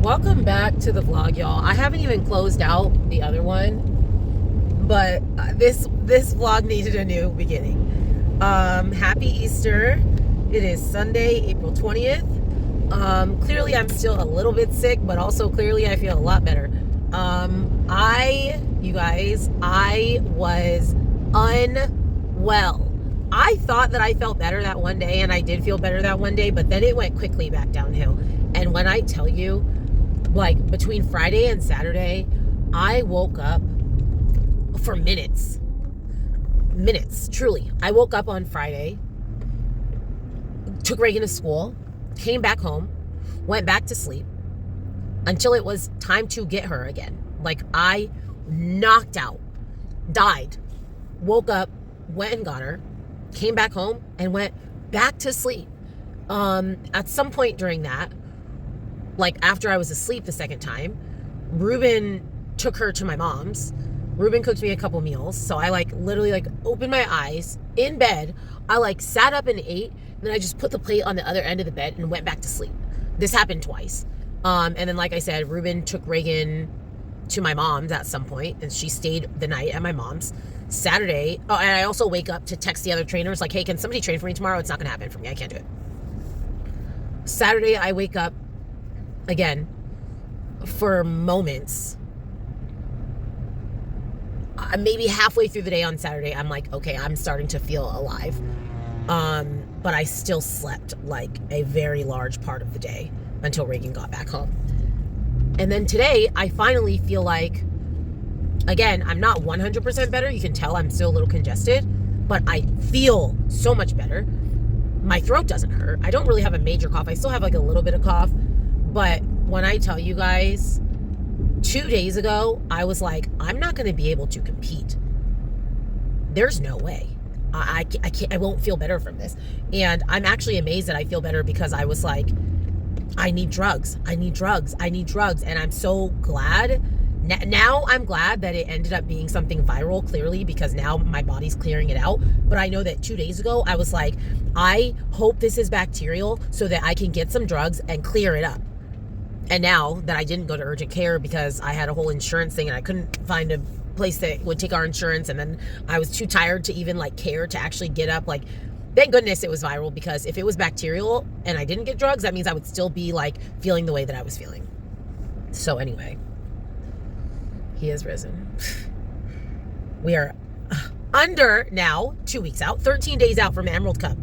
Welcome back to the vlog, y'all. I haven't even closed out the other one, but this vlog needed a new beginning. Happy Easter. It is Sunday, April 20th. Clearly I'm still a little bit sick, but also clearly I feel a lot better. You guys, I was unwell. I thought that I felt better that one day, and I did feel better that one day, but then it went quickly back downhill. And when I tell you, like, between Friday and Saturday, I woke up for minutes, truly. I woke up on Friday, took Reagan to school, came back home, went back to sleep until it was time to get her again. Like, I knocked out, died, woke up, went and got her, came back home, and went back to sleep. At some point during that, like after I was asleep the second time, Ruben took her to my mom's. Ruben cooked me a couple meals. So I literally opened my eyes in bed. I sat up and ate. And then I just put the plate on the other end of the bed and went back to sleep. This happened twice. And then, like I said, Ruben took Reagan to my mom's at some point, and she stayed the night at my mom's. Saturday, and I also wake up to text the other trainers like, hey, can somebody train for me tomorrow? It's not going to happen for me. I can't do it. Saturday, I wake up again for moments. Maybe halfway through the day on Saturday, I'm like, okay, I'm starting to feel alive. But I still slept like a very large part of the day until Reagan got back home. And then today, I finally feel like, again, I'm not 100% better. You can tell I'm still a little congested, but I feel so much better. My throat doesn't hurt. I don't really have a major cough. I still have a little bit of cough. But when I tell you guys, 2 days ago, I was like, I'm not going to be able to compete. There's no way. I can't, I won't feel better from this. And I'm actually amazed that I feel better, because I was like, I need drugs. And I'm so glad. Now I'm glad that it ended up being something viral, clearly, because now my body's clearing it out. But I know that 2 days ago, I was like, I hope this is bacterial so that I can get some drugs and clear it up. And now that I didn't go to urgent care because I had a whole insurance thing and I couldn't find a place that would take our insurance, and then I was too tired to even care to actually get up. Thank goodness it was viral, because if it was bacterial and I didn't get drugs, that means I would still be feeling the way that I was feeling. So anyway, he has risen. We are under now 2 weeks out, 13 days out from the Emerald Cup.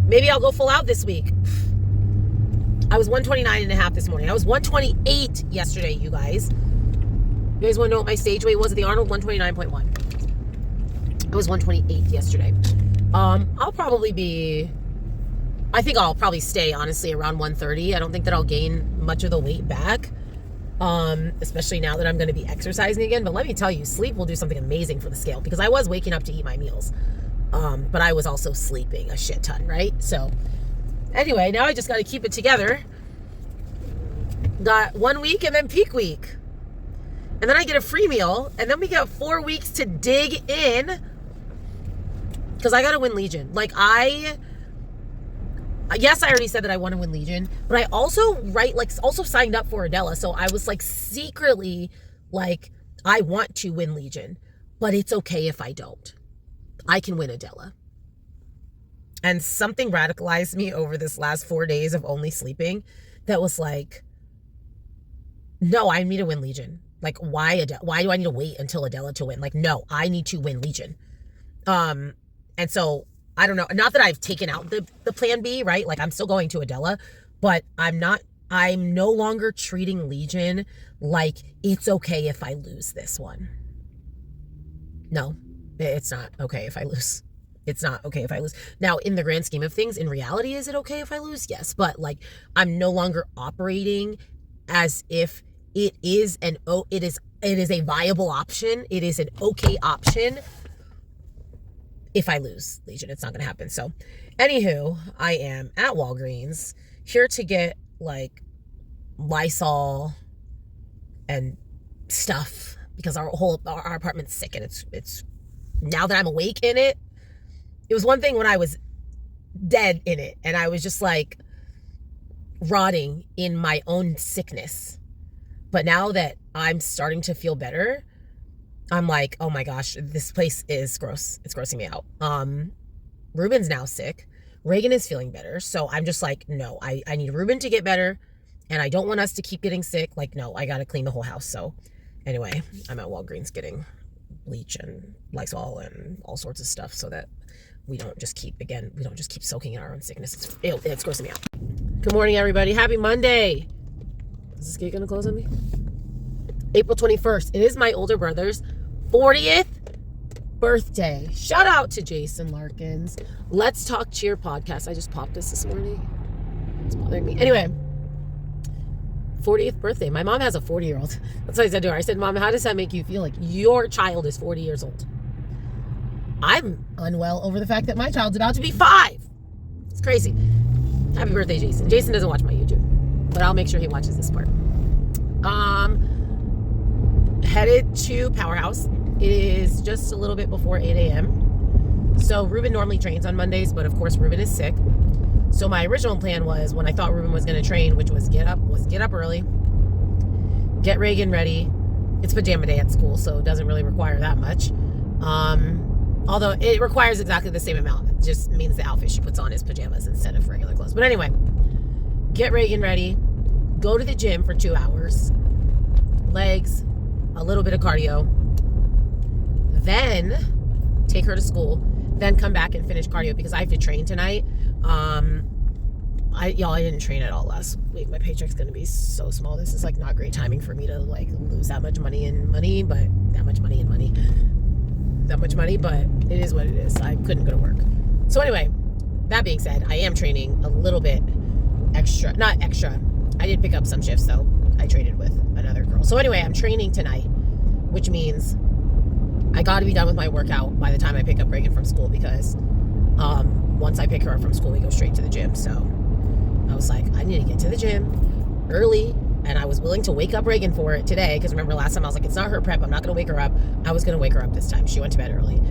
Maybe I'll go full out this week. I was 129.5 this morning. I was 128 yesterday, you guys. You guys want to know what my stage weight was at the Arnold? 129.1. I was 128 yesterday. I'll probably stay, honestly, around 130. I don't think that I'll gain much of the weight back, especially now that I'm going to be exercising again. But let me tell you, sleep will do something amazing for the scale, because I was waking up to eat my meals, but I was also sleeping a shit ton, right? So anyway, now I just got to keep it together. Got 1 week and then peak week. And then I get a free meal, and then we got 4 weeks to dig in, because I got to win Legion. Yes, I already said that I want to win Legion, but I also also signed up for Adela. So I was secretly I want to win Legion, but it's okay if I don't. I can win Adela. And something radicalized me over this last 4 days of only sleeping that was no, I need to win Legion. Why Adela? Why do I need to wait until Adela to win? No, I need to win Legion. And so I don't know. Not that I've taken out the plan B, right? I'm still going to Adela, but I'm no longer treating Legion like it's okay if I lose this one. No, it's not okay if I lose. It's not okay if I lose. Now, in the grand scheme of things, in reality, is it okay if I lose? Yes. But I'm no longer operating as if it is a viable option. It is an okay option. If I lose Legion, it's not going to happen. So anywho, I am at Walgreens here to get Lysol and stuff, because our apartment's sick, and it's now that I'm awake in it. It was one thing when I was dead in it and I was just rotting in my own sickness. But now that I'm starting to feel better, I'm like, oh my gosh, this place is gross. It's grossing me out. Ruben's now sick. Reagan is feeling better. So I'm just like, no, I need Ruben to get better. And I don't want us to keep getting sick. Like, no, I got to clean the whole house. So anyway, I'm at Walgreens getting bleach and Lysol and all sorts of stuff so that we don't just keep soaking in our own sickness. It's grossing me out. Good morning, everybody. Happy Monday. Is this gate going to close on me? April 21st. It is my older brother's 40th birthday. Shout out to Jason Larkins. Let's Talk Cheer podcast. I just popped this morning. It's bothering me. Anyway, 40th birthday. My mom has a 40-year-old. That's what I said to her. I said, Mom, how does that make you feel? Like your child is 40 years old. I'm unwell over the fact that my child's about to be 5. It's crazy. Happy birthday, Jason. Jason doesn't watch my YouTube, but I'll make sure he watches this part. Headed to Powerhouse. It is just a little bit before 8 a.m. So Ruben normally trains on Mondays, but of course Ruben is sick. So my original plan was, when I thought Ruben was going to train, which was get up early, get Reagan ready. It's pajama day at school, so it doesn't really require that much. Although it requires exactly the same amount. It just means the outfit she puts on is pajamas instead of regular clothes. But anyway, get Reagan ready, go to the gym for 2 hours, legs, a little bit of cardio, then take her to school, then come back and finish cardio because I have to train tonight. I didn't train at all last week. My paycheck's going to be so small. This is like not great timing for me to like lose that much money, but it is what it is. I couldn't go to work. So anyway, that being said, I am training a little bit not extra. I did pick up some shifts though. I traded with another girl. So anyway, I'm training tonight, which means I got to be done with my workout by the time I pick up Reagan from school because once I pick her up from school, we go straight to the gym. So I was like, I need to get to the gym early, and I was willing to wake up Reagan for it today because remember last time I was like, it's not her prep. I'm not going to wake her up. I was going to wake her up this time. She went to bed early.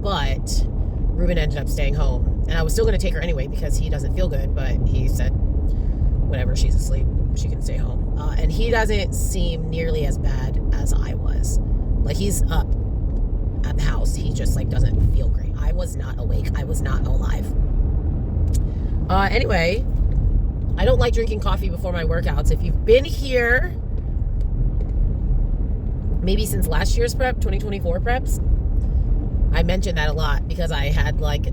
But Ruben ended up staying home, and I was still going to take her anyway because he doesn't feel good, but he said, whatever, she's asleep, she can stay home. And he doesn't seem nearly as bad as I was. Like, he's up at the house. He just, like, doesn't feel great. I was not awake. I was not alive. Anyway, I don't like drinking coffee before my workouts. If you've been here, maybe since last year's prep, 2024 preps, I mentioned that a lot because I had, like,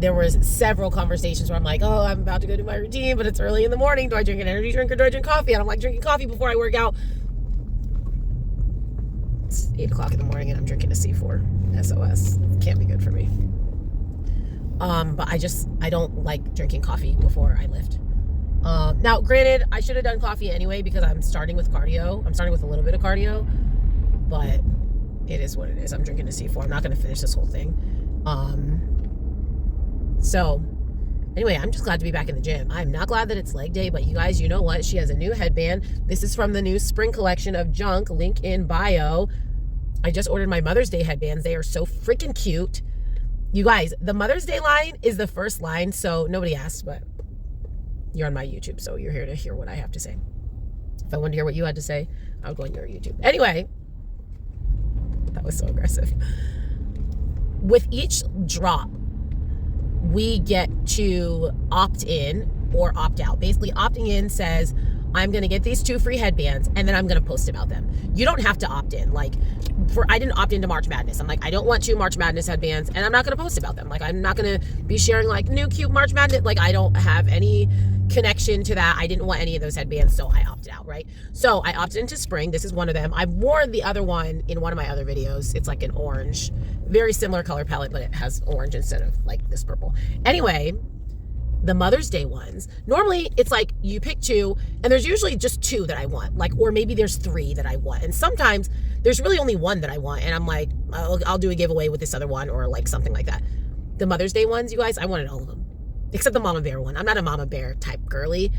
there was several conversations where I'm like, oh, I'm about to go do my routine, but it's early in the morning. Do I drink an energy drink or do I drink coffee? And I'm like, drinking coffee before I work out. It's 8 o'clock in the morning and I'm drinking a C4 SOS. Can't be good for me. But I don't like drinking coffee before I lift. Now, granted, I should have done coffee anyway because I'm starting with cardio. I'm starting with a little bit of cardio, but it is what it is. I'm drinking a C4. I'm not going to finish this whole thing. So anyway, I'm just glad to be back in the gym. I'm not glad that it's leg day, but you guys, you know what? She has a new headband. This is from the new spring collection of Junk, link in bio. I just ordered my Mother's Day headbands. They are so freaking cute. You guys, the Mother's Day line is the first line, so nobody asked, but you're on my YouTube, so you're here to hear what I have to say. If I wanted to hear what you had to say, I would go on your YouTube. Anyway, that was so aggressive. With each drop, we get to opt in or opt out. Basically, opting in says, I'm going to get these 2 free headbands and then I'm going to post about them. You don't have to opt in. Like, I didn't opt into March Madness. I'm like, I don't want 2 March Madness headbands and I'm not going to post about them. Like, I'm not going to be sharing like new cute March Madness. Like, I don't have any connection to that. I didn't want any of those headbands, so I opted out, right? So I opted into spring. This is one of them. I've worn the other one in one of my other videos. It's like an orange, very similar color palette, but it has orange instead of like this purple. Anyway, the Mother's Day ones, normally it's like you pick 2 and there's usually just 2 that I want, like, or maybe there's 3 that I want. And sometimes there's really only 1 that I want. And I'm like, I'll do a giveaway with this other one or like something like that. The Mother's Day ones, you guys, I wanted all of them except the Mama Bear one. I'm not a Mama Bear type girly.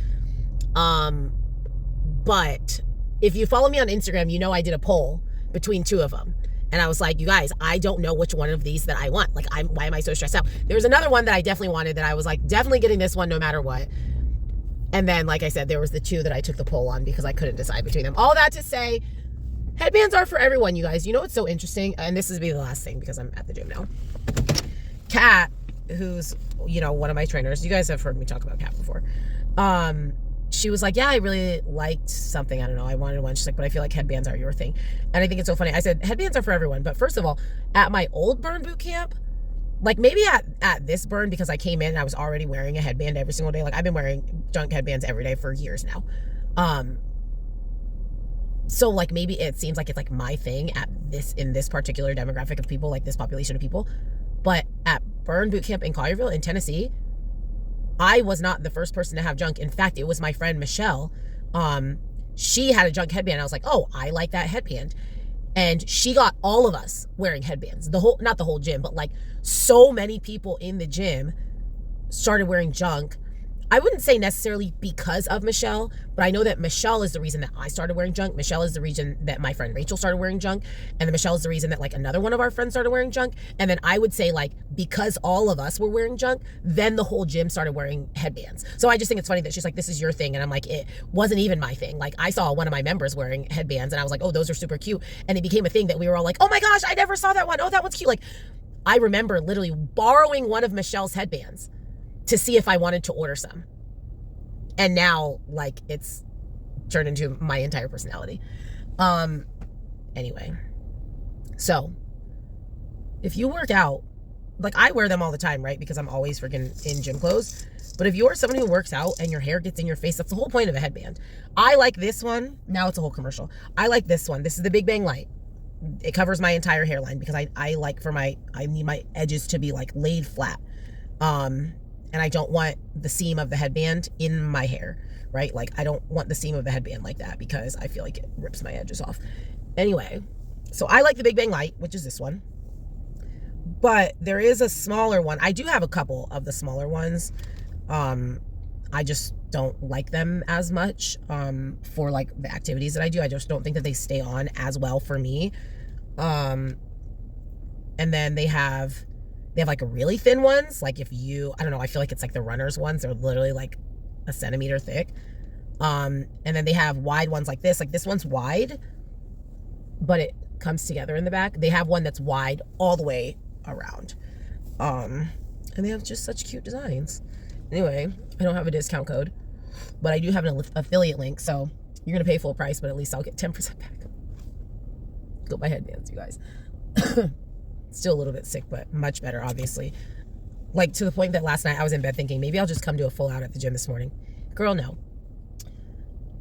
But if you follow me on Instagram, you know I did a poll between 2 of them. And I was like, you guys, I don't know which one of these that I want. Like, why am I so stressed out? There was another one that I definitely wanted that I was like, definitely getting this one no matter what. And then, like I said, there was the 2 that I took the poll on because I couldn't decide between them. All that to say, headbands are for everyone, you guys. You know what's so interesting? And this is be the last thing because I'm at the gym now. Kat, who's, you know, one of my trainers. You guys have heard me talk about Kat before. She was like, yeah, I really liked something. I don't know. I wanted one. She's like, but I feel like headbands are your thing. And I think it's so funny. I said, headbands are for everyone. But first of all, at my old burn boot camp, like maybe at this burn, because I came in and I was already wearing a headband every single day. Like I've been wearing junk headbands every day for years now. So like maybe it seems like it's like my thing in this particular demographic of people, like this population of people. But at burn boot camp in Collierville in Tennessee, I was not the first person to have junk. In fact, it was my friend Michelle. She had a junk headband. I was like, oh, I like that headband. And she got all of us wearing headbands. Not the whole gym, but like so many people in the gym started wearing junk. I wouldn't say necessarily because of Michelle, but I know that Michelle is the reason that I started wearing junk. Michelle is the reason that my friend Rachel started wearing junk. And then Michelle is the reason that like another one of our friends started wearing junk. And then I would say like, because all of us were wearing junk, then the whole gym started wearing headbands. So I just think it's funny that she's like, this is your thing. And I'm like, it wasn't even my thing. Like I saw one of my members wearing headbands and I was like, oh, those are super cute. And it became a thing that we were all like, oh my gosh, I never saw that one. Oh, that one's cute. Like I remember literally borrowing one of Michelle's headbands to see if I wanted to order some. And now, like, it's turned into my entire personality. Anyway. So, if you work out, like, I wear them all the time, right? Because I'm always freaking in gym clothes. But if you're someone who works out and your hair gets in your face, that's the whole point of a headband. I like this one. Now it's a whole commercial. I like this one. This is the Big Bang Light. It covers my entire hairline because I like I need my edges to be, like, laid flat. And I don't want the seam of the headband in my hair, right? Like, I don't want the seam of the headband like that because I feel like it rips my edges off. Anyway, so I like the Big Bang Light, which is this one. But there is a smaller one. I do have a couple of the smaller ones. I just don't like them as much for, like, the activities that I do. I just don't think that they stay on as well for me. And then they have like really thin ones. Like if I don't know, I feel like it's like the runners ones. They're literally like a centimeter thick. And then they have wide ones like this. Like this one's wide, but it comes together in the back. They have one that's wide all the way around. And they have just such cute designs. Anyway, I don't have a discount code, but I do have an affiliate link. So you're going to pay full price, but at least I'll get 10% back. Go buy headbands, you guys. Still a little bit sick, but much better, obviously. Like, to the point that last night I was in bed thinking, maybe I'll just come do a full out at the gym this morning. Girl, no.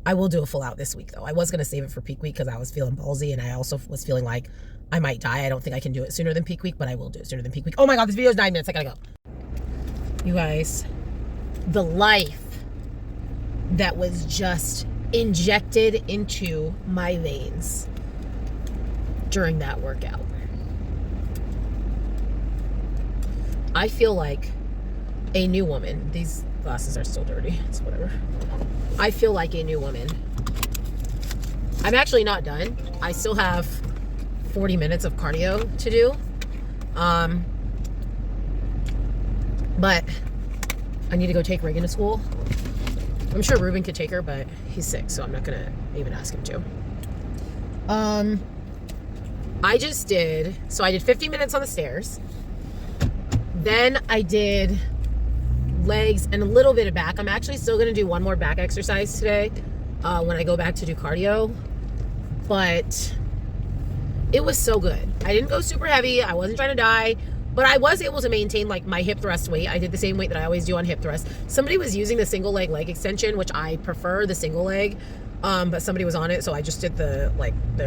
I will do a full out this week, though. I was going to save it for peak week because I was feeling ballsy, and I also was feeling like I might die. I don't think I can do it sooner than peak week, but I will do it sooner than peak week. Oh my God, this video is 9 minutes. I gotta go. You guys, the life that was just injected into my veins during that workout. I feel like a new woman. These glasses are still dirty. It's whatever. I feel like a new woman. I'm actually not done. I still have 40 minutes of cardio to do. But I need to go take Reagan to school. I'm sure Ruben could take her, but he's sick, so I'm not gonna even ask him to. I did 50 minutes on the stairs. Then I did legs and a little bit of back. I'm actually still going to do one more back exercise today when I go back to do cardio. But it was so good. I didn't go super heavy. I wasn't trying to die. But I was able to maintain like my hip thrust weight. I did the same weight that I always do on hip thrust. Somebody was using the single leg extension, which I prefer the single leg. But somebody was on it, so I just did the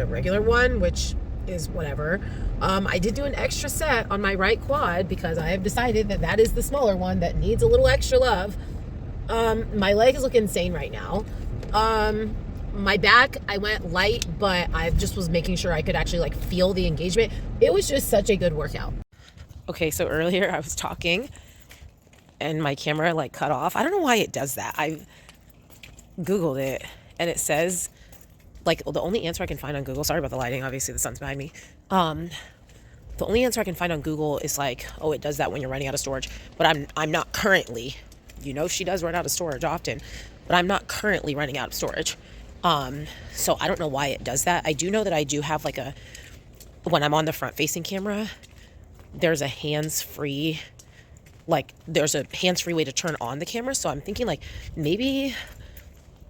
regular one, which is whatever. I did do an extra set on my right quad because I have decided that is the smaller one that needs a little extra love. My legs look insane right now. My back, I went light, but I just was making sure I could actually like feel the engagement. It was just such a good workout. Okay, so earlier I was talking and my camera like cut off. I don't know why it does that. I Googled it and it says like the only answer I can find on Google, sorry about the lighting, obviously the sun's behind me. The only answer I can find on Google is like, oh, it does that when you're running out of storage. But I'm not currently, she does run out of storage often. but I'm not currently running out of storage. So I don't know why it does that. I do know that I do have like when I'm on the front facing camera, there's a hands-free way to turn on the camera. So I'm thinking like maybe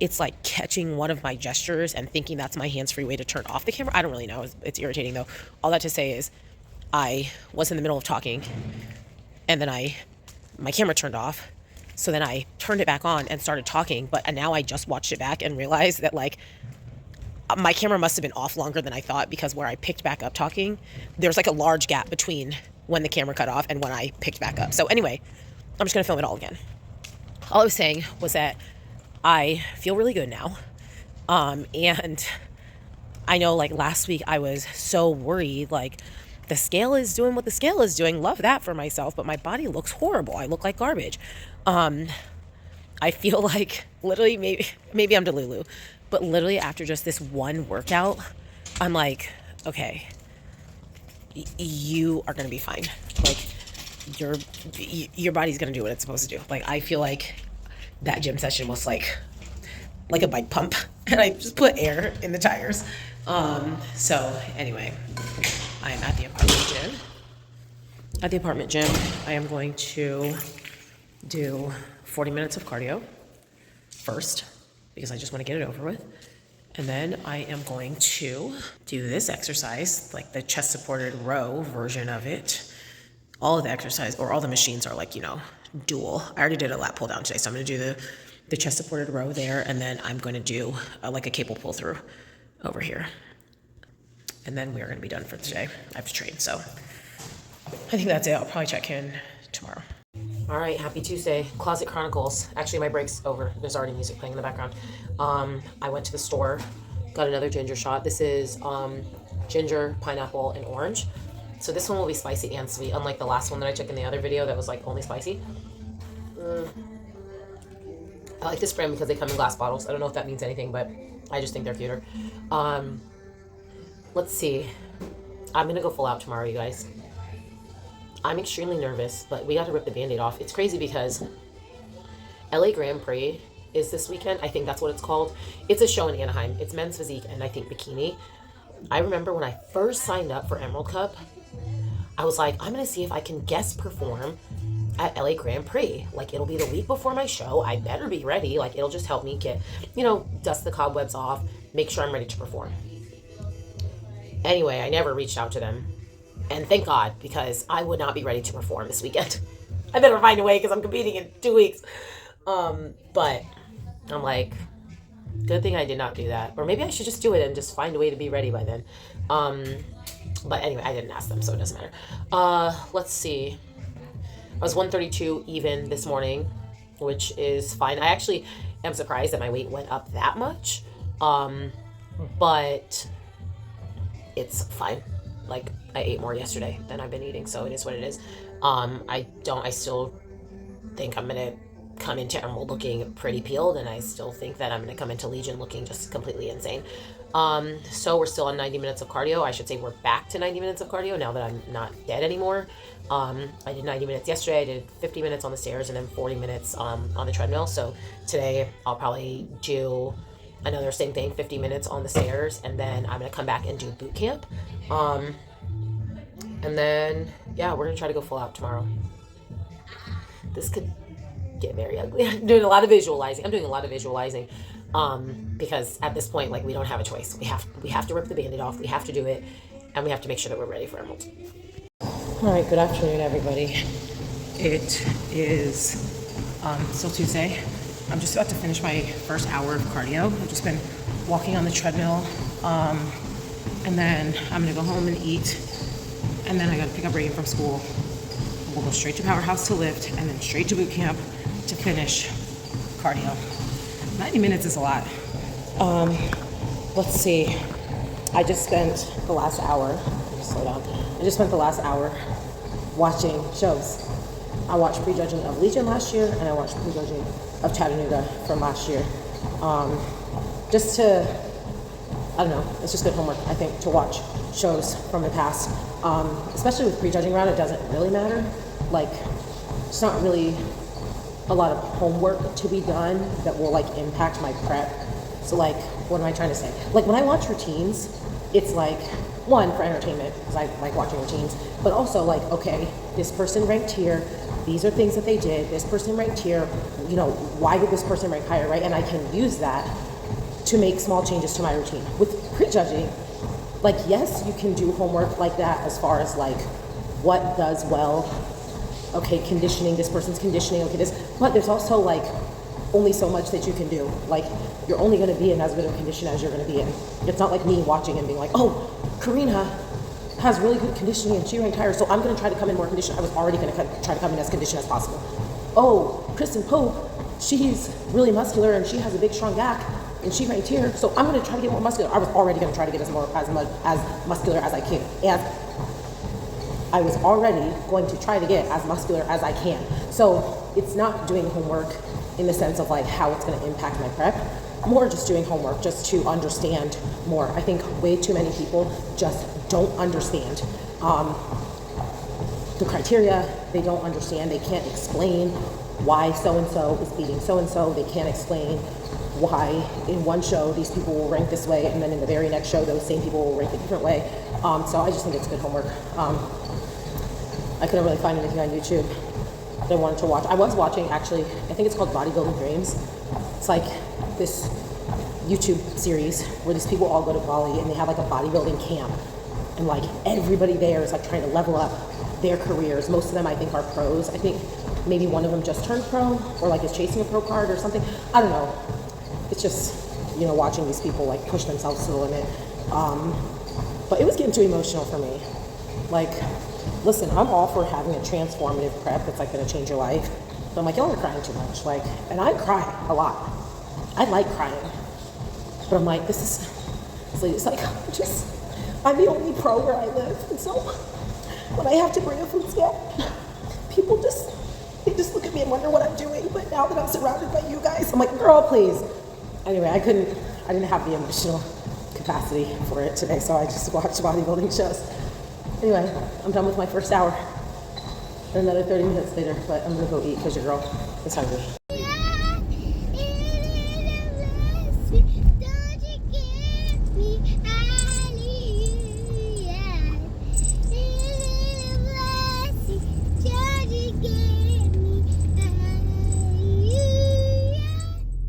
it's like catching one of my gestures and thinking that's my hands-free way to turn off the camera. I don't really know. It's irritating though. All that to say is I was in the middle of talking and then my camera turned off. So then I turned it back on and started talking, but now I just watched it back and realized that like my camera must have been off longer than I thought, because where I picked back up talking, there's like a large gap between when the camera cut off and when I picked back up. So anyway, I'm just gonna film it all again. All I was saying was that I feel really good now. And I know like last week I was so worried, like the scale is doing what the scale is doing. Love that for myself, but my body looks horrible. I look like garbage. I feel like literally, maybe I'm Delulu, but literally after just this one workout, I'm like, okay, you are going to be fine. Like your body's going to do what it's supposed to do. Like, I feel like that gym session was like a bike pump, and I just put air in the tires. So anyway, I am at the apartment gym. At the apartment gym, I am going to do 40 minutes of cardio first, because I just want to get it over with. And then I am going to do this exercise, like the chest supported row version of it. All of the exercise, or all the machines are like, dual. I already did a lat pull down today, so I'm going to do the chest supported row there, and then I'm going to do like a cable pull through over here. And then we are going to be done for today. I have to train, so I think that's it. I'll probably check in tomorrow. All right, happy Tuesday. Closet Chronicles. Actually, my break's over. There's already music playing in the background. I went to the store, got another ginger shot. This is ginger, pineapple, and orange. So this one will be spicy and sweet, unlike the last one that I took in the other video that was like only spicy. I like this brand because they come in glass bottles. I don't know if that means anything, but I just think they're cuter. Let's see. I'm going to go full out tomorrow, you guys. I'm extremely nervous, but we got to rip the Band-Aid off. It's crazy because LA Grand Prix is this weekend. I think that's what it's called. It's a show in Anaheim. It's men's physique and I think bikini. I remember when I first signed up for Emerald Cup, I was like, I'm going to see if I can guest perform at LA Grand Prix. Like, it'll be the week before my show. I better be ready. Like, it'll just help me get, dust the cobwebs off, make sure I'm ready to perform. Anyway, I never reached out to them. And thank God, because I would not be ready to perform this weekend. I better find a way because I'm competing in 2 weeks. But I'm like, good thing I did not do that. Or maybe I should just do it and just find a way to be ready by then. But anyway, I didn't ask them, so it doesn't matter. Let's see. I was 132 even this morning, which is fine. I actually am surprised that my weight went up that much. But it's fine. Like, I ate more yesterday than I've been eating, so it is what it is. I still think I'm going to come into Emerald looking pretty peeled, and I still think that I'm going to come into Legion looking just completely insane. So we're still on 90 minutes of cardio. I should say we're back to 90 minutes of cardio now that I'm not dead anymore. I did 90 minutes yesterday. I did 50 minutes on the stairs and then 40 minutes on the treadmill. So today I'll probably do another same thing, 50 minutes on the stairs, and then I'm going to come back and do boot camp. And then, yeah, we're going to try to go full out tomorrow. This could get very ugly. I'm doing a lot of visualizing. Because at this point, like, we don't have a choice. We have to rip the Band-Aid off. We have to do it, and we have to make sure that we're ready for Emerald. All right, good afternoon, everybody. It is still Tuesday. I'm just about to finish my first hour of cardio. I've just been walking on the treadmill, and then I'm gonna go home and eat, and then I gotta pick up Reagan from school. We'll go straight to Powerhouse to lift, and then straight to boot camp to finish cardio. 90 minutes is a lot. Let's see. I just spent the last hour, slow down. I just spent the last hour watching shows. I watched prejudging of Legion last year, and I watched prejudging of Chattanooga from last year. Just to, I don't know, it's just good homework, I think, to watch shows from the past. Especially with prejudging round, it doesn't really matter. Like, it's not really a lot of homework to be done that will like impact my prep. So like, what am I trying to say? Like when I watch routines, it's like, one, for entertainment, because I like watching routines, but also like, okay, this person ranked here, these are things that they did, this person ranked here, you know, why did this person rank higher, right? And I can use that to make small changes to my routine. With prejudging, like, yes, you can do homework like that as far as like what does well, okay, conditioning, this person's conditioning, okay, this, but there's also like only so much that you can do. Like, you're only going to be in as good a condition as you're going to be in. It's not like me watching and being like, oh, Karina has really good conditioning and she ranked higher, so I'm going to try to come in more conditioned. I was already going to try to come in as conditioned as possible. Oh, Kristen Pope, she's really muscular and she has a big strong back and she ranked here, so I'm going to try to get more muscular. I was already going to try to get as muscular as I can. And I was already going to try to get as muscular as I can. So it's not doing homework in the sense of like how it's going to impact my prep, more just doing homework just to understand more. I think way too many people just don't understand the criteria. They don't understand. They can't explain why so-and-so is beating so-and-so. They can't explain why in one show these people will rank this way and then in the very next show those same people will rank a different way. So I just think it's good homework. I couldn't really find anything on YouTube that I wanted to watch. I was watching, actually, I think it's called Bodybuilding Dreams. It's like this YouTube series where these people all go to Bali and they have like a bodybuilding camp. And like everybody there is like trying to level up their careers. Most of them I think are pros. I think maybe one of them just turned pro or like is chasing a pro card or something. I don't know. It's just, you know, watching these people like push themselves to the limit. But it was getting too emotional for me. Like, listen, I'm all for having a transformative prep that's like going to change your life. But I'm like, y'all are crying too much. Like, and I cry a lot. I like crying. But I'm like, it's like, I'm the only pro where I live. And so when I have to bring a food scale, people they just look at me and wonder what I'm doing. But now that I'm surrounded by you guys, I'm like, girl, please. Anyway, I didn't have the emotional capacity for it today. So I just watched bodybuilding shows. Anyway, I'm done with my first hour. Another 30 minutes later, but I'm gonna go eat because your girl is hungry.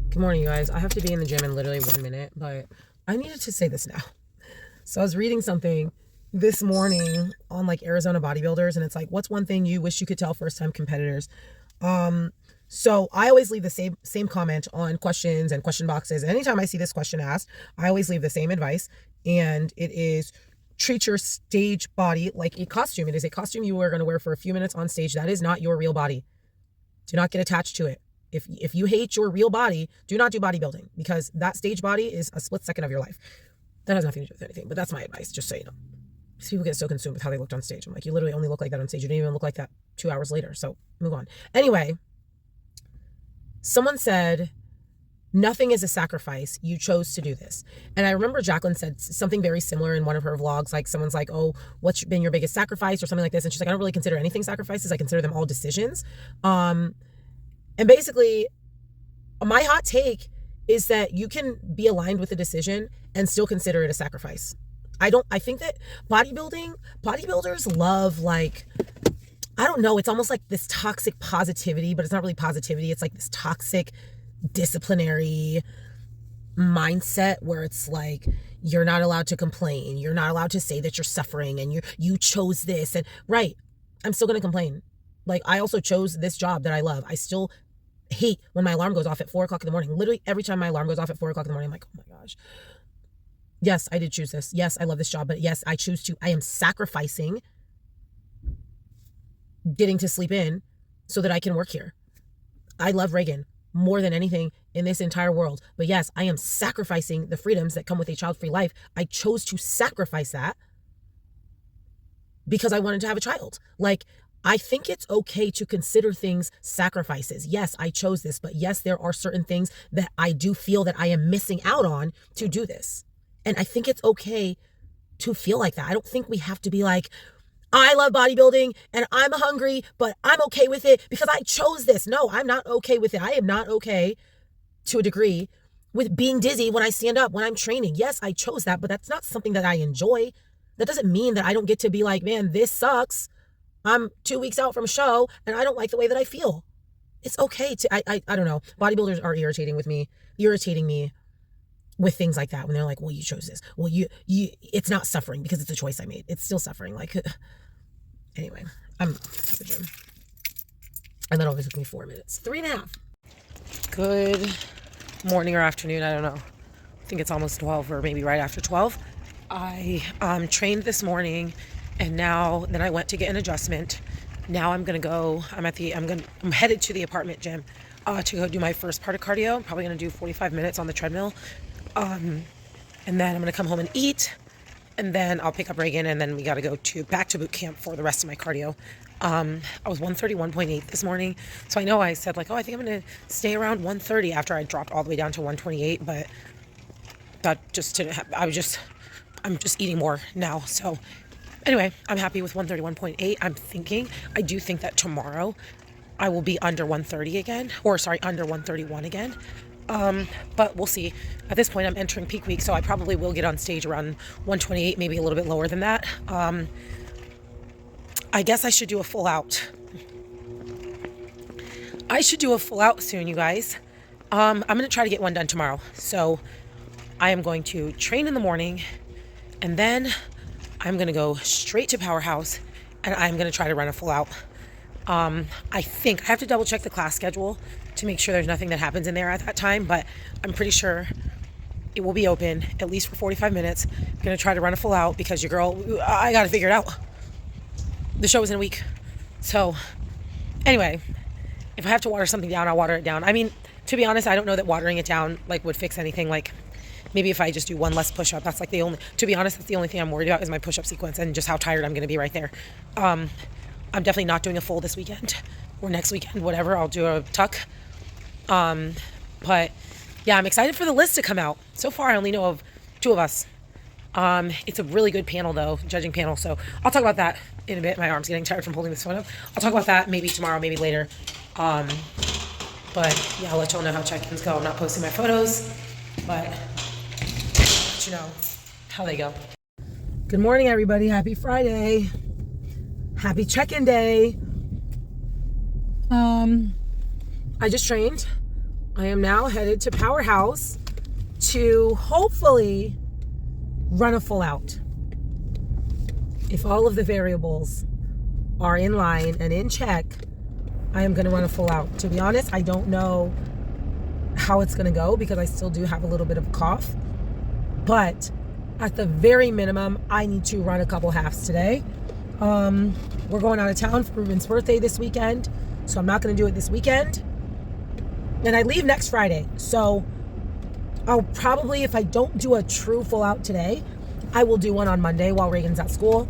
Good morning, you guys. I have to be in the gym in literally 1 minute, but I needed to say this now. So I was reading something this morning on like Arizona bodybuilders, and it's like, what's one thing you wish you could tell first-time competitors? So I always leave the same comment on questions and question boxes. Anytime I see this question asked, I always leave the same advice, and it is treat your stage body like a costume. It is a costume you are going to wear for a few minutes on stage. That is not your real body. Do not get attached to it. If you hate your real body, do not do bodybuilding, because that stage body is a split second of your life. That has nothing to do with anything, but that's my advice, just so you know. People get so consumed with how they looked on stage. I'm like, you literally only look like that on stage. You didn't even look like that 2 hours later. So move on. Anyway, someone said, nothing is a sacrifice. You chose to do this. And I remember Jacqueline said something very similar in one of her vlogs. Like someone's like, oh, what's been your biggest sacrifice or something like this? And she's like, I don't really consider anything sacrifices. I consider them all decisions. And basically, my hot take is that you can be aligned with a decision and still consider it a sacrifice. I think that bodybuilders love, like, I don't know, it's almost like this toxic positivity, but it's not really positivity. It's like this toxic disciplinary mindset where it's like, you're not allowed to complain. You're not allowed to say that you're suffering and you chose this. And right, I'm still going to complain. Like, I also chose this job that I love. I still hate when my alarm goes off at 4 o'clock in the morning. Literally every time my alarm goes off at 4 o'clock in the morning, I'm like, oh my gosh. Yes, I did choose this. Yes, I love this job, but yes, I am sacrificing getting to sleep in so that I can work here. I love Reagan more than anything in this entire world. But yes, I am sacrificing the freedoms that come with a child-free life. I chose to sacrifice that because I wanted to have a child. Like, I think it's okay to consider things sacrifices. Yes, I chose this, but yes, there are certain things that I do feel that I am missing out on to do this. And I think it's okay to feel like that. I don't think we have to be like, I love bodybuilding and I'm hungry, but I'm okay with it because I chose this. No, I'm not okay with it. I am not okay to a degree with being dizzy when I stand up, when I'm training. Yes, I chose that, but that's not something that I enjoy. That doesn't mean that I don't get to be like, man, this sucks. I'm 2 weeks out from a show and I don't like the way that I feel. It's okay to, I don't know. Bodybuilders are irritating me with things like that when they're like, well, you chose this. Well, it's not suffering because it's a choice I made. It's still suffering. Like, anyway, I'm at the gym. And that always took me 4 minutes, 3.5. Good morning or afternoon. I don't know. I think it's almost 12 or maybe right after 12. I trained this morning and then I went to get an adjustment. Now I'm headed to the apartment gym to go do my first part of cardio. I'm probably going to do 45 minutes on the treadmill. And then I'm going to come home and eat, and then I'll pick up Reagan, and then we got to go back to boot camp for the rest of my cardio. I was 131.8 this morning. So I know I said like, oh, I think I'm going to stay around 130 after I dropped all the way down to 128, but that just didn't happen. I'm just eating more now. So anyway, I'm happy with 131.8. I do think that tomorrow I will be under 130 again, under 131 again. But we'll see. At this point, I'm entering peak week, so I probably will get on stage around 128, maybe a little bit lower than that. I guess I should do a full out. I should do a full out soon, you guys. I'm going to try to get one done tomorrow. So I am going to train in the morning, and then I'm going to go straight to Powerhouse, and I'm going to try to run a full out. I think I have to double check the class schedule to make sure there's nothing that happens in there at that time, but I'm pretty sure it will be open at least for 45 minutes. I'm going to try to run a full out because your girl, I got to figure it out. The show is in a week. So anyway, if I have to water something down, I'll water it down. I mean, to be honest, I don't know that watering it down like would fix anything. Like maybe if I just do one less push-up, that's like to be honest, that's the only thing I'm worried about is my push-up sequence and just how tired I'm going to be right there. I'm definitely not doing a full this weekend or next weekend, whatever. I'll do a tuck. But yeah, I'm excited for the list to come out. So far, I only know of 2 of us. It's a really good panel though, judging panel. So I'll talk about that in a bit. My arm's getting tired from holding this phone up. I'll talk about that maybe tomorrow, maybe later. But yeah, I'll let y'all know how check-ins go. I'm not posting my photos, but let you know how they go. Good morning, everybody. Happy Friday. Happy check-in day. I just trained. I am now headed to Powerhouse to hopefully run a full out. If all of the variables are in line and in check, I am going to run a full out. To be honest, I don't know how it's going to go because I still do have a little bit of a cough. But at the very minimum, I need to run a couple halves today. We're going out of town for Ruben's birthday this weekend, so I'm not going to do it this weekend. And I leave next Friday, so I'll probably, if I don't do a true full out today, I will do one on Monday while Reagan's at school.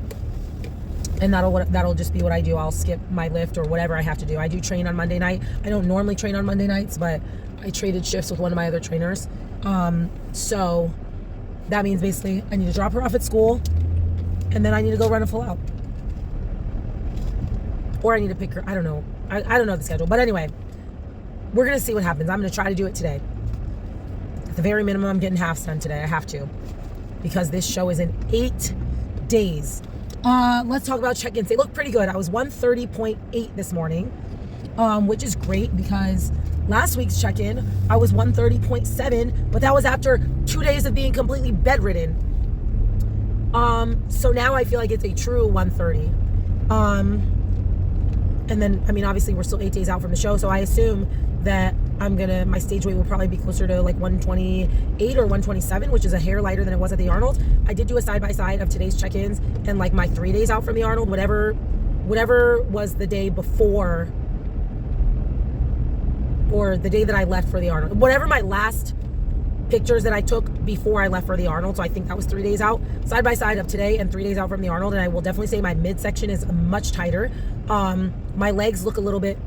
And that'll just be what I do. I'll skip my lift or whatever I have to do. I do train on Monday night. I don't normally train on Monday nights, but I traded shifts with one of my other trainers. So that means basically I need to drop her off at school, and then I need to go run a full out. Or I need to pick her. I don't know. I don't know the schedule. But anyway, we're going to see what happens. I'm going to try to do it today. At the very minimum, I'm getting halves done today. I have to. Because this show is in 8 days. Let's talk about check-ins. They look pretty good. I was 130.8 this morning, which is great because last week's check-in, I was 130.7, but that was after 2 days of being completely bedridden. So now I feel like it's a true 130. And then, I mean, obviously we're still 8 days out from the show, so I assume that my stage weight will probably be closer to like 128 or 127, which is a hair lighter than it was at the Arnold. I did do a side-by-side of today's check-ins and like my 3 days out from the Arnold, whatever was the day before or the day that I left for the Arnold. Whatever my last pictures that I took before I left for the Arnold, so I think that was 3 days out, side-by-side of today and 3 days out from the Arnold, and I will definitely say my midsection is much tighter. My legs look a little bit,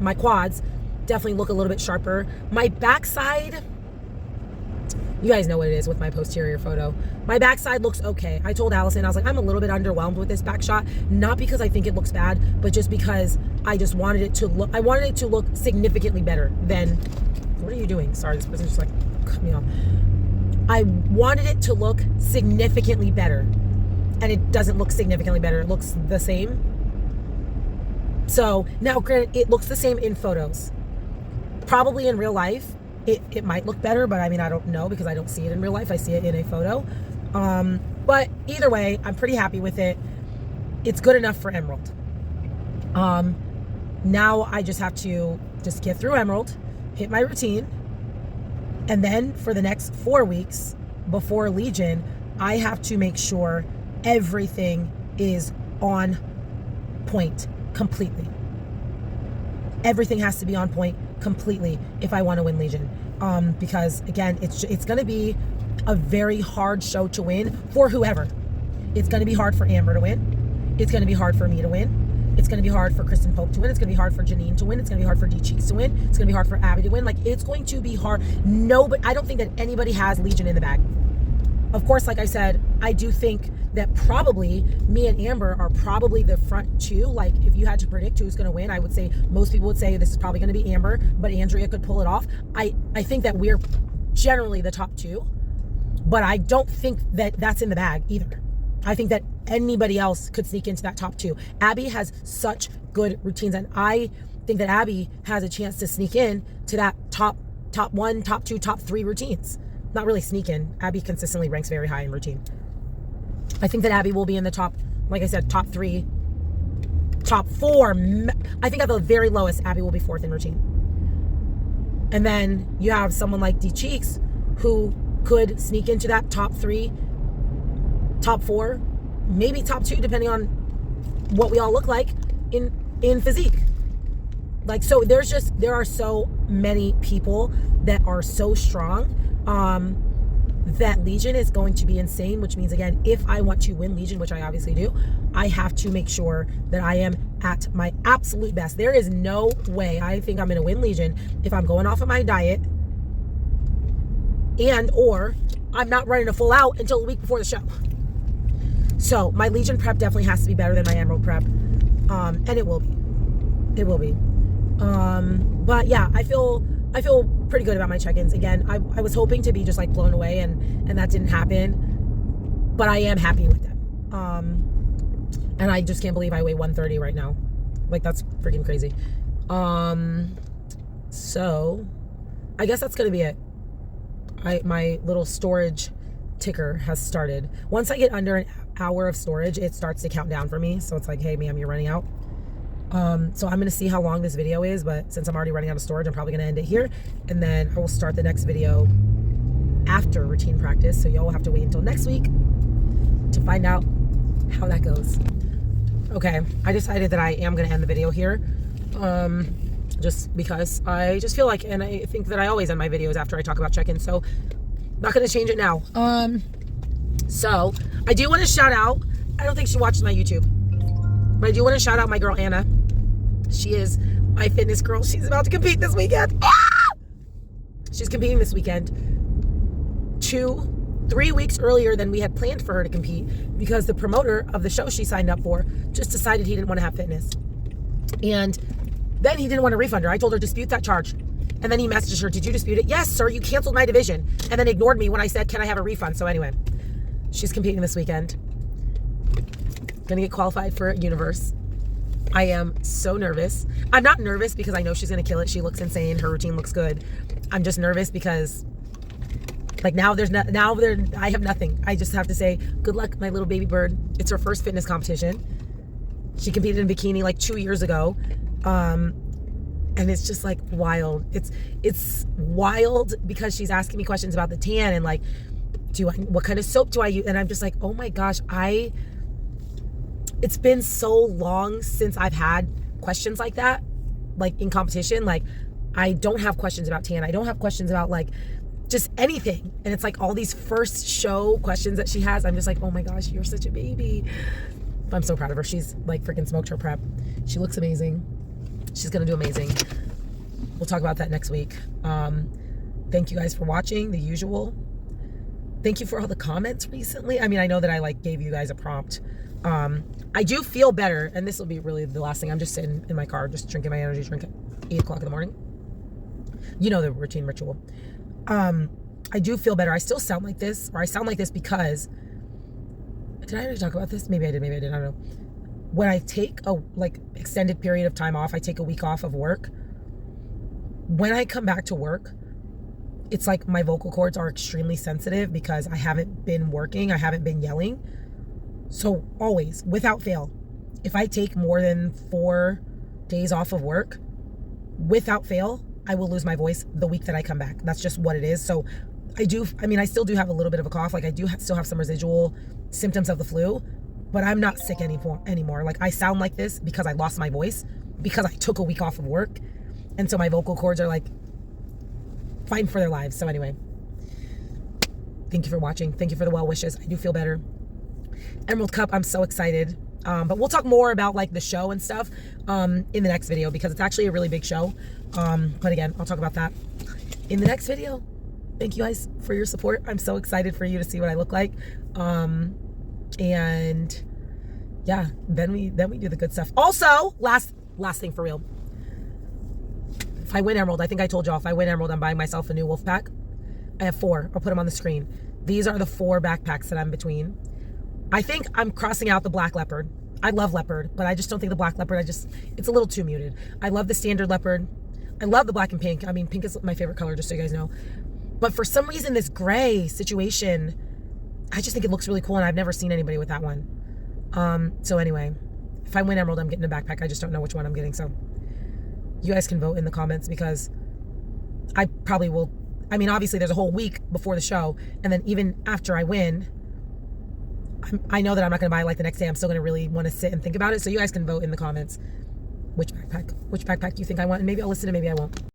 my quads definitely look a little bit sharper. My backside You guys know what it is with my posterior photo. My backside looks okay. I told Allison, I was like, I'm a little bit underwhelmed with this back shot. Not because I think it looks bad, but just because I just wanted it to look, I wanted it to look significantly better than, what are you doing? Sorry, this person just like cut me off. I wanted it to look significantly better. And it doesn't look significantly better. It looks the same. So now granted, it looks the same in photos. Probably in real life, it might look better, but I mean, I don't know because I don't see it in real life. I see it in a photo. But either way, I'm pretty happy with it. It's good enough for Emerald. Now I just have to just get through Emerald, hit my routine, and then for the next 4 weeks before Legion, I have to make sure everything is on point completely. Everything has to be on point completely if I want to win Legion. Because again, it's going to be a very hard show to win for whoever. It's going to be hard for Amber to win. It's going to be hard for me to win. It's going to be hard for Kristen Pope to win. It's going to be hard for Janine to win. It's going to be hard for D Cheeks to win. It's going to be hard for Abby to win. Like, it's going to be hard. No, but I don't think that anybody has Legion in the bag. Of course, like I said, I do think that probably me and Amber are probably the front two. Like, if you had to predict who's going to win, I would say most people would say this is probably going to be Amber, but Andrea could pull it off. I think that we're generally the top two, but I don't think that that's in the bag either. I think that anybody else could sneak into that top two. Abby has such good routines, and I think that Abby has a chance to sneak in to that top one, top two, top three routines. Not really sneak in. Abby consistently ranks very high in routine. I think that Abby will be in the top, like I said, top three, top four. I think at the very lowest, Abby will be fourth in routine. And then you have someone like D Cheeks who could sneak into that top three, top four, maybe top two, depending on what we all look like in physique. Like, so there are so many people that are so strong. That Legion is going to be insane, which means, again, if I want to win Legion, which I obviously do, I have to make sure that I am at my absolute best. There is no way I think I'm going to win Legion if I'm going off of my diet and or I'm not running a full out until a week before the show. So my Legion prep definitely has to be better than my Emerald prep. And it will be. It will be. But yeah, I feel pretty good about my check-ins. Again, I was hoping to be just like blown away, and that didn't happen, but I am happy with them. And I just can't believe I weigh 130 right now. Like, that's freaking crazy. So I guess that's gonna be it. My little storage ticker has started. Once I get under an hour of storage, it starts to count down for me. So it's like, hey, ma'am, you're running out. So I'm going to see how long this video is, but since I'm already running out of storage, I'm probably going to end it here, and then I will start the next video after routine practice. So y'all will have to wait until next week to find out how that goes. Okay, I decided that I am going to end the video here, just because I just feel like, and I think that I always end my videos after I talk about check-in, so I'm not going to change it now. So I do want to shout out, I don't think she watches my YouTube, but I do want to shout out my girl Anna. She is my fitness girl. She's about to compete this weekend. Ah! She's competing this weekend 3 weeks earlier than we had planned for her to compete, because the promoter of the show she signed up for just decided he didn't want to have fitness. And then he didn't want to refund her. I told her, dispute that charge. And then he messaged her, did you dispute it? Yes, sir, you canceled my division. And then ignored me when I said, can I have a refund? So anyway, she's competing this weekend. Gonna get qualified for Universe. I am so nervous. I'm not nervous because I know she's gonna kill it. She looks insane. Her routine looks good. I'm just nervous because, like, I have nothing. I just have to say, good luck, my little baby bird. It's her first fitness competition. She competed in bikini like 2 years ago. And it's just like wild. It's wild because she's asking me questions about the tan and like, what kind of soap do I use? And I'm just like, oh my gosh, it's been so long since I've had questions like that, like in competition. Like, I don't have questions about tan. I don't have questions about like just anything. And it's like all these first show questions that she has. I'm just like, oh my gosh, you're such a baby. I'm so proud of her. She's like freaking smoked her prep. She looks amazing. She's going to do amazing. We'll talk about that next week. Thank you guys for watching, the usual. Thank you for all the comments recently. I mean, I know that I like gave you guys a prompt. I do feel better, and this will be really the last thing. I'm just sitting in my car, just drinking my energy drink at 8 o'clock in the morning. You know the routine ritual. I do feel better. I still sound like this, or I sound like this because, did I already talk about this? Maybe I did, I don't know. When I take a extended period of time off, I take a week off of work. When I come back to work, it's like my vocal cords are extremely sensitive because I haven't been working, I haven't been yelling. So always, without fail, if I take more than 4 days off of work, without fail, I will lose my voice the week that I come back. That's just what it is. So I still do have a little bit of a cough. Like I do still have some residual symptoms of the flu, but I'm not sick anymore. Like I sound like this because I lost my voice, because I took a week off of work. And so my vocal cords are like fighting for their lives. So anyway, thank you for watching. Thank you for the well wishes. I do feel better. Emerald Cup, I'm so excited. But we'll talk more about like the show and stuff in the next video, because it's actually a really big show. But again, I'll talk about that in the next video. Thank you guys for your support. I'm so excited for you to see what I look like. And yeah, then we do the good stuff. Also, last thing for real. If I win Emerald, I think I told y'all, if I win Emerald, I'm buying myself a new wolf pack. I have 4. I'll put them on the screen. These are the 4 backpacks that I'm between. I think I'm crossing out the black leopard. I love leopard, but I just don't think the black leopard, it's a little too muted. I love the standard leopard. I love the black and pink. I mean, pink is my favorite color, just so you guys know. But for some reason, this gray situation, I just think it looks really cool, and I've never seen anybody with that one. So anyway, if I win Emerald, I'm getting a backpack. I just don't know which one I'm getting, so you guys can vote in the comments, because I probably will. I mean, obviously, there's a whole week before the show, and then even after I win, I know that I'm not going to buy like the next day. I'm still going to really want to sit and think about it. So you guys can vote in the comments which backpack you think I want, and maybe I'll listen and maybe I won't.